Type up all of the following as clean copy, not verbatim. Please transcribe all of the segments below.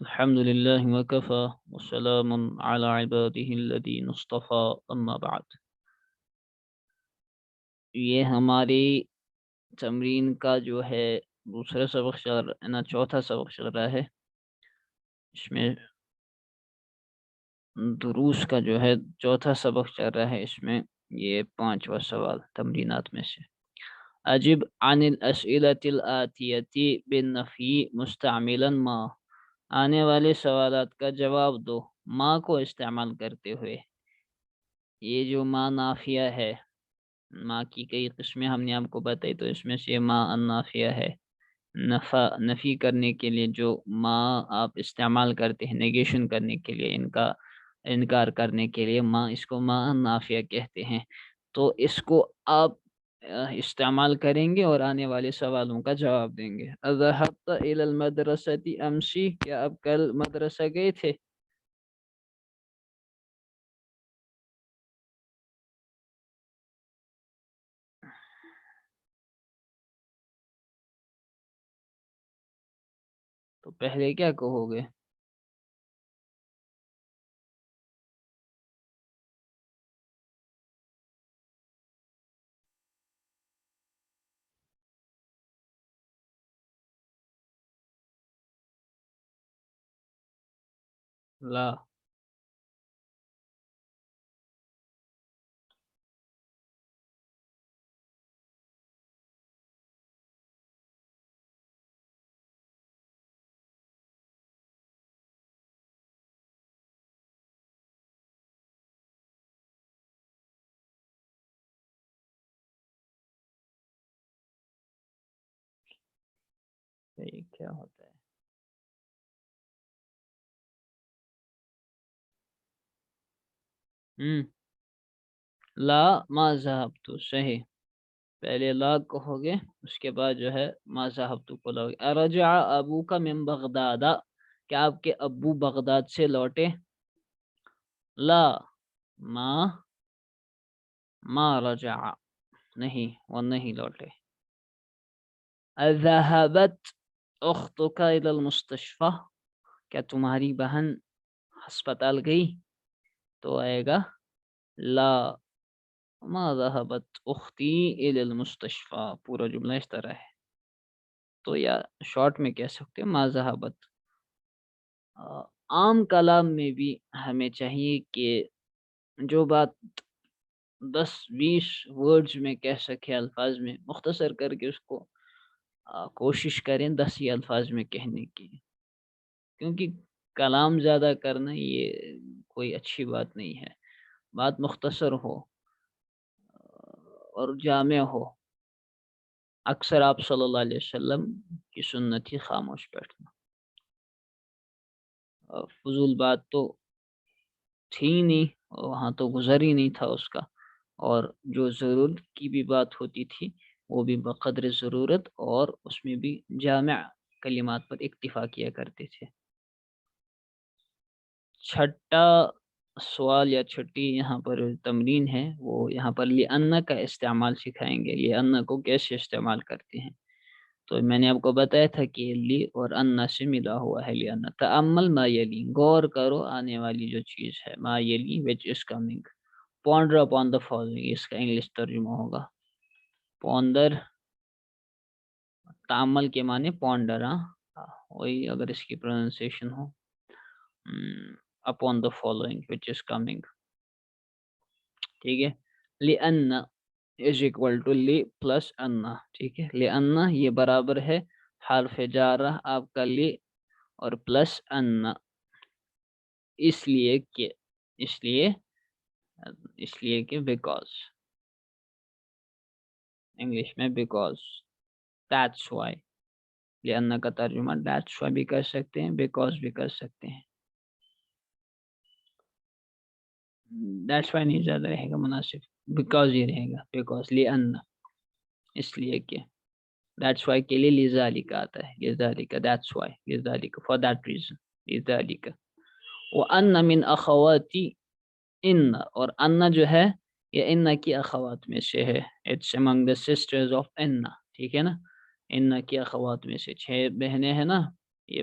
الحمد لله وكفى وسلام على عباده الذين اصطفى أما بعد. یہ ہماری تمرین کا جو ہے دوسرا سبق چوتھا سبق چل رہا ہے. اس میں دروس کا جو ہے چوتھا سبق چل رہا ہے. اس میں یہ 5واں سوال تمرینات میں سے. اجب عن الاسئلة الآتية بالنفی مستعملا ما. آنے والے سوالات کا جواب دو ما کو استعمال کرتے ہوئے. یہ جو ما نافیہ ہے، ما کی کئی قسمیں ہم نے آپ کو بتائی، تو اس میں سے ما النافیہ ہے. نفی کرنے کے لیے جو ما آپ استعمال کرتے ہیں، نیگیشن کرنے کے لیے، ان کا انکار کرنے کے لیے اس کو ما نافیہ کہتے ہیں. تو اس کو آپ استعمال کریں گے اور آنے والے سوالوں کا جواب دیں گے. اذهبت الى المدرسة امسی، کیا آپ کل مدرسہ گئے تھے؟ تو پہلے کیا کہو گے؟ لا. یہ کیا ہوتا ہے؟ لا ما ذهبت، صحیح. پہلے لا کہو گے، اس کے بعد جو ہے ما ذهبت کو لو گے. ارجع ابوک من بغداد، کیا آپ کے ابو بغداد سے لوٹے؟ لا ما رجع، نہیں، وہ نہیں لوٹے. ذهبت اختك الى المستشفى، کیا تمہاری بہن ہسپتال گئی؟ تو آئے گا لا ما ذهبت اختی الى المستشفى. پورا جملہ اس طرح ہے. تو یا شارٹ میں کہہ سکتے ہیں ما ذهبت. عام کلام میں بھی ہمیں چاہیے کہ جو بات 10-20 ورڈز میں کہہ سکے، الفاظ میں مختصر کر کے اس کو کوشش کریں 10 ہی الفاظ میں کہنے کی. کیونکہ کلام زیادہ کرنا یہ کوئی اچھی بات نہیں ہے. بات مختصر ہو اور جامع ہو. اکثر آپ صلی اللہ علیہ وسلم کی سنت تھی خاموش بیٹھنا. فضول بات تو تھی نہیں، وہاں تو گزر ہی نہیں تھا اس کا. اور جو ضرورت کی بھی بات ہوتی تھی وہ بھی بقدر ضرورت اور اس میں بھی جامع کلمات پر اکتفا کیا کرتے تھے. چھٹا سوال یا چھٹی یہاں پر تمرین ہے، وہ یہاں پر لِأَنَّ کا استعمال سکھائیں گے. لِأَنَّ کو کیسے استعمال کرتے ہیں. تو میں نے آپ کو بتایا تھا کہ لی اور ان سے ملا ہوا ہے لِأَنَّ. تأمل ما یلی، غور کرو آنے والی جو چیز ہے. ما یلی which is coming. Ponder upon the following، اس کا انگلش ترجمہ ہوگا پونڈر. تأمل کے معنی پونڈر، وہی اگر اس کی pronunciation who. upon the following which is coming. ٹھیک ہے. لِأَنَّ is equal to لی پلس ان. ٹھیک ہے. لِأَنَّ یہ برابر ہے حرف جارہ آپ کا لی اور پلس ان. اس لیے کہ بیکاز. انگلش میں بیکاز. that's why. لِأَنَّ کا ترجمہ that's why بھی کر سکتے ہیں، بیکاز بھی کر سکتے ہیں. that's why نہیں زیادہ رہے گا مناسب، بیکاز ہی رہے گا. بیکاز لِأَنَّ اس لیے کہ. that's why کے لیے لذالک آتا ہے. لذالک that's why. لذالک for that reason. لذالک. وَأَنَّ مِنْ أَخَوَاتِ ان، اور ان جو ہے یہ ان کی اخوات میں سے ہے. it's among the sisters of ان. ٹھیک ہے نا. ان کی اخوات میں سے 6 بہنیں ہیں نا، یہ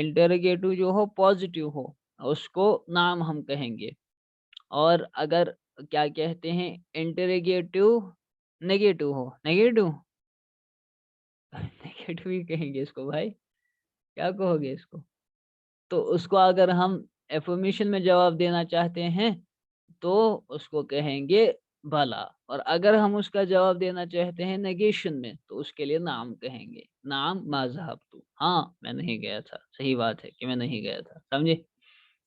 انٹروگیٹو جو ہو پازیٹیو ہو اس کو نام ہم کہیں گے، اور اگر کیا کہتے ہیں انٹروگیٹو نیگیٹو ہو، نیگیٹو نیگیٹو ہی کہیں گے اس کو بھائی، کیا کہو گے اس کو؟ تو اس کو اگر ہم افرمیشن میں جواب دینا چاہتے ہیں تو اس کو کہیں گے بھلا، اور اگر ہم اس کا جواب دینا چاہتے ہیں نیگیشن میں تو اس کے لیے نام کہیں گے، نام ما ذهبت، ہاں میں نہیں گیا تھا، صحیح بات ہے کہ میں نہیں گیا تھا، سمجھے؟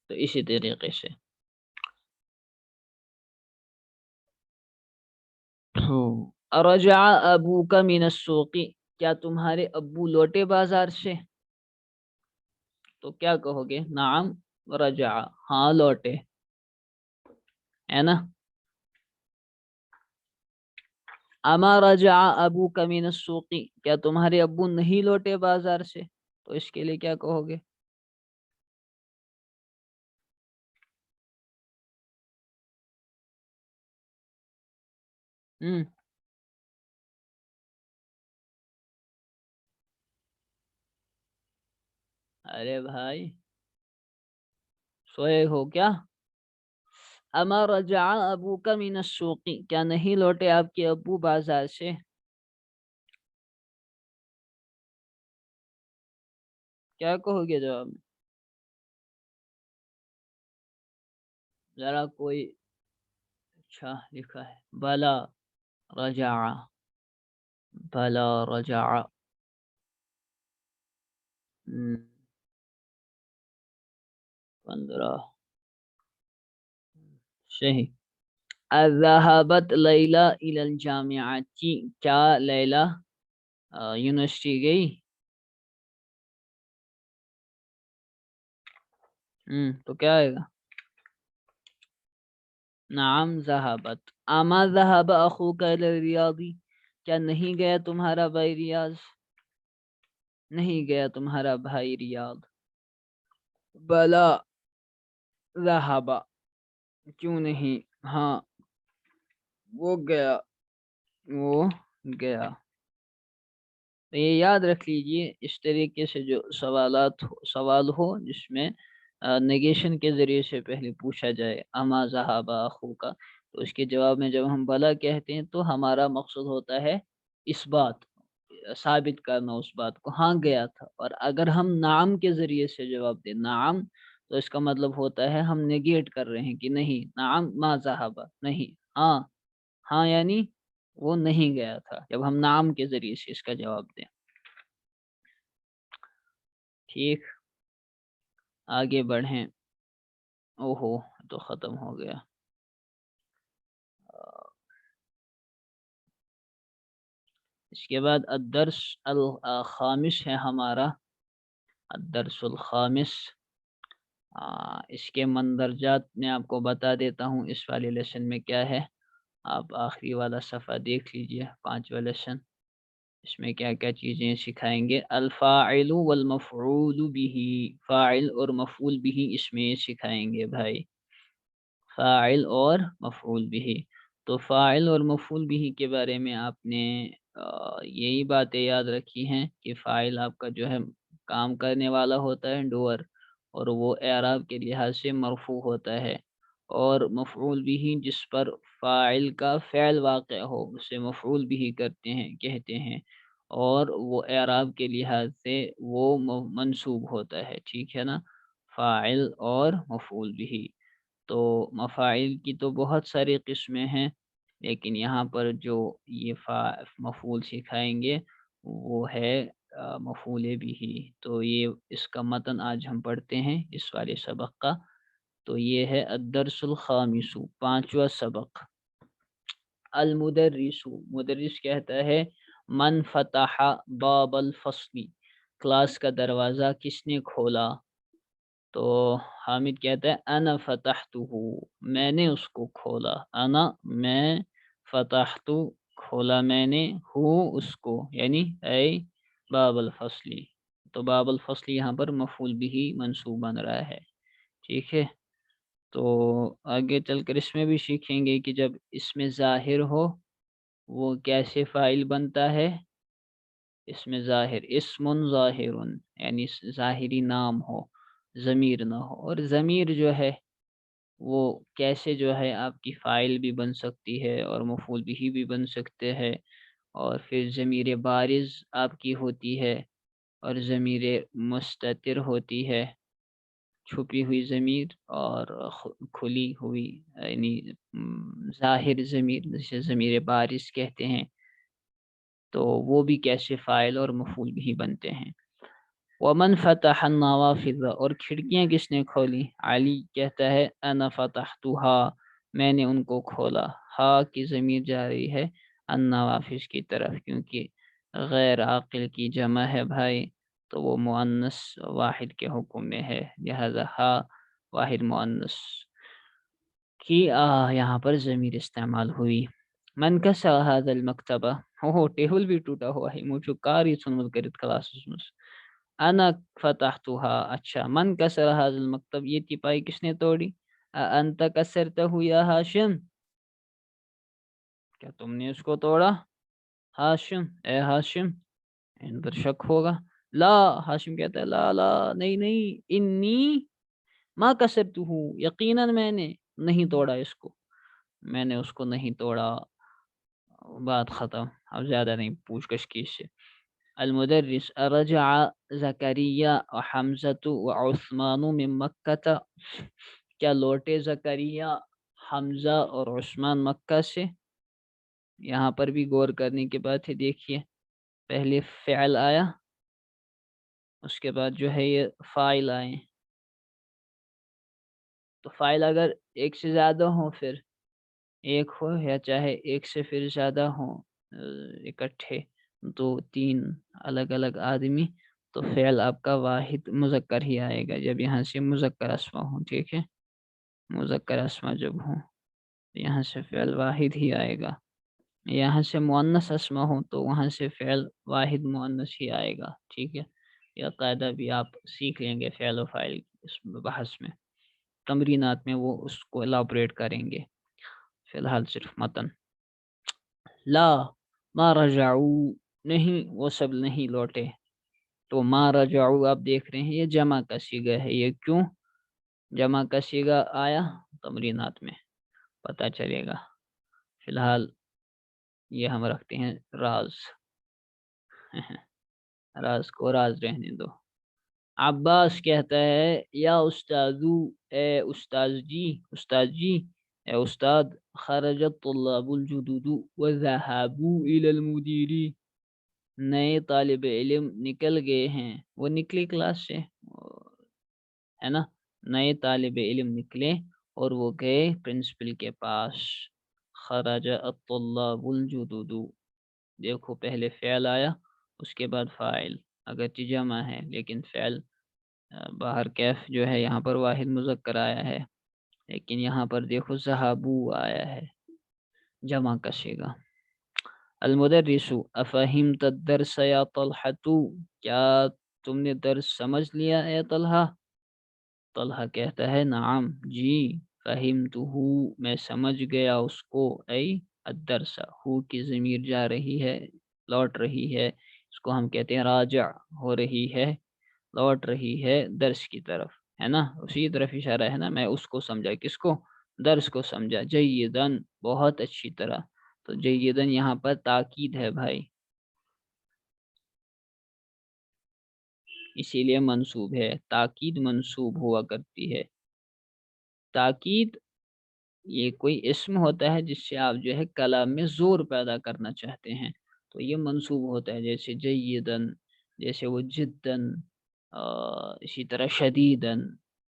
تو اسی طریقے سے رجع ابوک من السوق، کیا تمہارے ابو لوٹے بازار سے؟ تو کیا کہو گے؟ نعم رجع، ہاں لوٹے، ہے نا؟ اما رجع ابوک من السوق، کیا تمہارے ابو نہیں لوٹے بازار سے؟ تو اس کے لیے کیا کہو گے؟ ہم ارے بھائی سوئے ہو کیا؟ اما رجع ابوک من السوق، کیا نہیں لوٹے آپ کے ابو بازار سے؟ کیا کہو گے جواب میں؟ ذرا کوئی اچھا لکھا ہے بلا رجع، بلا رجع، 15 صحیح. ذهبت لیلہ الی الجامعہ، کیا لیلہ یونیورسٹی گئی؟ تو کیا آئے گا؟ نعم ذهبت. اما ذهب اخوک الی الریاض، کیا نہیں گیا تمہارا بھائی ریاض؟ نہیں گیا تمہارا بھائی ریاض. بلا ذهب، کیوں نہیں، ہاں وہ گیا، وہ گیا. تو یہ یاد رکھ لیجئے، اس طریقے سے جو سوال ہو جس میں نیگیشن کے ذریعے سے پہلے پوچھا جائے اما ذهب اخوک، تو اس کے جواب میں جب ہم بلا کہتے ہیں تو ہمارا مقصد ہوتا ہے اس بات ثابت کرنا، اس بات کو ہاں گیا تھا. اور اگر ہم نعم کے ذریعے سے جواب دیں نعم، تو اس کا مطلب ہوتا ہے ہم نیگیٹ کر رہے ہیں کہ نہیں، نعم ما ذهب، نہیں، ہاں، ہاں یعنی وہ نہیں گیا تھا، جب ہم نام کے ذریعے سے اس کا جواب دیں. ٹھیک، آگے بڑھیں. اوہو تو ختم ہو گیا. اس کے بعد الدرس الخامس ہے ہمارا، الدرس الخامس. اس کے مندرجات میں آپ کو بتا دیتا ہوں اس والے لیسن میں کیا ہے. آپ آخری والا صفحہ دیکھ لیجئے، 5واں لیسن. اس میں کیا کیا چیزیں سکھائیں گے؟ الفاعل والمفعول به، فاعل اور مفعول به اس میں سکھائیں گے بھائی، فاعل اور مفعول به. تو فاعل اور مفعول به کے بارے میں آپ نے یہی باتیں یاد رکھی ہیں کہ فاعل آپ کا جو ہے کام کرنے والا ہوتا ہے، ڈوور، اور وہ اعراب کے لحاظ سے مرفوع ہوتا ہے. اور مفعول به جس پر فاعل کا فعل واقع ہو اسے مفعول به کرتے ہیں، کہتے ہیں، اور وہ اعراب کے لحاظ سے وہ منصوب ہوتا ہے. ٹھیک ہے نا؟ فاعل اور مفعول به. تو مفاعل کی تو بہت ساری قسمیں ہیں، لیکن یہاں پر جو یہ مفعول سکھائیں گے وہ ہے مفعول بھی. تو یہ اس کا متن آج ہم پڑھتے ہیں اس والے سبق کا. تو یہ ہے الدرس الخامس، 5واں سبق. المدرس، مدرس کہتا ہے من فتح باب الفصل، کلاس کا دروازہ کس نے کھولا؟ تو حامد کہتا ہے انا فتحتہ، میں نے اس کو کھولا. انا، میں، فتحت کھولا میں نے، ہوں اس کو، یعنی اے باب الفصلی. تو باب الفصل یہاں پر مفعول بھی منصوب بن رہا ہے. ٹھیک ہے، تو آگے چل کر اس میں بھی سیکھیں گے کہ جب اس میں ظاہر ہو وہ کیسے فاعل بنتا ہے. اس میں ظاہر اسم ظاہر یعنی ظاہری نام ہو، ضمیر نہ ہو، اور ضمیر جو ہے وہ کیسے جو ہے آپ کی فاعل بھی بن سکتی ہے اور مفعول بھی بن سکتے ہیں، اور پھر ضمیر بارز آپ کی ہوتی ہے اور ضمیر مستتر ہوتی ہے، چھپی ہوئی ضمیر، اور کھلی ہوئی یعنی ظاہر ضمیر جسے ضمیر بارز کہتے ہیں، تو وہ بھی کیسے فاعل اور مفعول بھی بنتے ہیں۔ ومن فتح النوافذ، اور کھڑکیاں کس نے کھولی؟ علی کہتا ہے انا فتحتها، میں نے ان کو کھولا۔ ہا کی ضمیر جا رہی ہے النوافذ کی طرف، کیونکہ غیر عاقل کی جمع ہے بھائی، تو وہ مؤنث واحد کے حکم میں ہے، لہذا ہا واحد مؤنث کی یہاں پر ضمیر استعمال ہوئی۔ من کسر هذا المکتبہ، ٹیبل بھی ٹوٹا ہوا ہے، مجھے کاری سنمل کرت کلاسز میں انا فتحتها۔ اچھا، من کسر هذا المکتب، یہ تپائی کس نے توڑی؟ انت کسرتہ یا ہاشم، کیا تم نے اس کو توڑا؟ ہاشم، اے ہاشم، ان پر شک ہوگا۔ لا، ہاشم کہتا ہے لا لا، نہیں نہیں، انی ما کسرتہ، یقیناً میں نے نہیں توڑا اس کو، میں نے اس کو نہیں توڑا۔ بات ختم، اب زیادہ نہیں پوچھ گچھ کی اس سے۔ المدرس رجع زکریا وحمزة وعثمان من مکہ، کیا لوٹے زکریا، حمزہ اور عثمان مکہ سے؟ یہاں پر بھی غور کرنے کی بات ہے، دیکھیے پہلے فعل آیا، اس کے بعد جو ہے یہ فاعل آئے، تو فاعل اگر ایک سے زیادہ ہوں، پھر ایک ہو یا چاہے ایک سے پھر زیادہ ہوں اکٹھے، دو تین الگ الگ آدمی، تو فعل آپ کا واحد مذکر ہی آئے گا جب یہاں سے مذکر اسما ہوں، ٹھیک ہے، مذکر اسما جب ہوں یہاں سے فعل واحد ہی آئے گا، یہاں سے مؤنث اسما ہوں تو وہاں سے فعل واحد مؤنث ہی آئے گا، ٹھیک ہے۔ یہ قاعدہ بھی آپ سیکھ لیں گے فعل و فاعل اس بحث میں، تمرینات میں وہ اس کو الابریٹ کریں گے، فی الحال صرف متن۔ لا ما رجعوا، نہیں وہ سب نہیں لوٹے، تو ما رجعوا آپ دیکھ رہے ہیں یہ جمع کا صیغہ ہے، یہ کیوں جمع کا صیغہ آیا تمرینات میں پتہ چلے گا، فی الحال یہ ہم رکھتے ہیں راز راز کو راز رہنے دو۔ عباس کہتا ہے یا استاذو، اے استاذ جی، استاد جی، اے استاد، خرجت طلاب الجدد وذهبوا الى المدير، نئے طالب علم نکل گئے ہیں، وہ نکلی کلاس سے ہے نا، نئے طالب علم نکلے اور وہ گئے پرنسپل کے پاس۔ خرج الطلاب الجدد، دیکھو پہلے فعل آیا اس کے بعد فاعل، اگرچہ جمع ہے لیکن فعل باہر کیف جو ہے یہاں پر واحد مذکر آیا ہے، لیکن یہاں پر دیکھو ذہابو آیا ہے جمع کا صیغہ۔ المدرس افہمت الدرس یا طلحہ، کیا تم نے درس سمجھ لیا اے طلحہ؟ طلحہ کہتا ہے نعم جی، فہمتہ، میں سمجھ گیا اس کو، ای الدرس، ہو کی ضمیر جا رہی ہے لوٹ رہی ہے، اس کو ہم کہتے ہیں راجع ہو رہی ہے، لوٹ رہی ہے درس کی طرف، ہے نا، اسی طرف اشارہ ہے نا، میں اس کو سمجھا، کس کو؟ درس کو سمجھا، جیدن بہت اچھی طرح، تو جیدن یہاں پر تاکید ہے بھائی، اسی لیے منصوب ہے، تاکید منصوب ہوا کرتی ہے۔ تاکید یہ کوئی اسم ہوتا ہے جس سے آپ جو ہے کلام میں زور پیدا کرنا چاہتے ہیں، تو یہ منصوب ہوتا ہے، جیسے جیدن، جیسے وہ جدن، اسی طرح شدیدن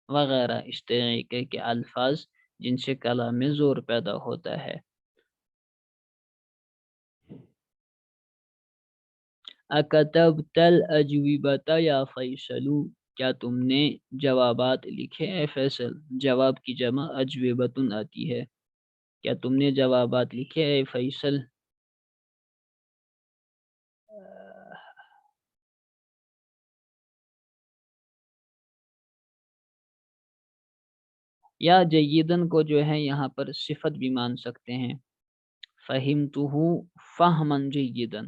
وغیرہ، اس طریقے کے الفاظ جن سے کلام میں زور پیدا ہوتا ہے۔ اکتبت الاجوبۃ یا فیصل، کیا تم نے جوابات لکھے اے فیصل؟ جواب کی جمع اجوبۃ آتی ہے، کیا تم نے جوابات لکھے اے فیصل؟ یا جیدن کو جو ہے یہاں پر صفت بھی مان سکتے ہیں، فہمتہ فہما جیدن،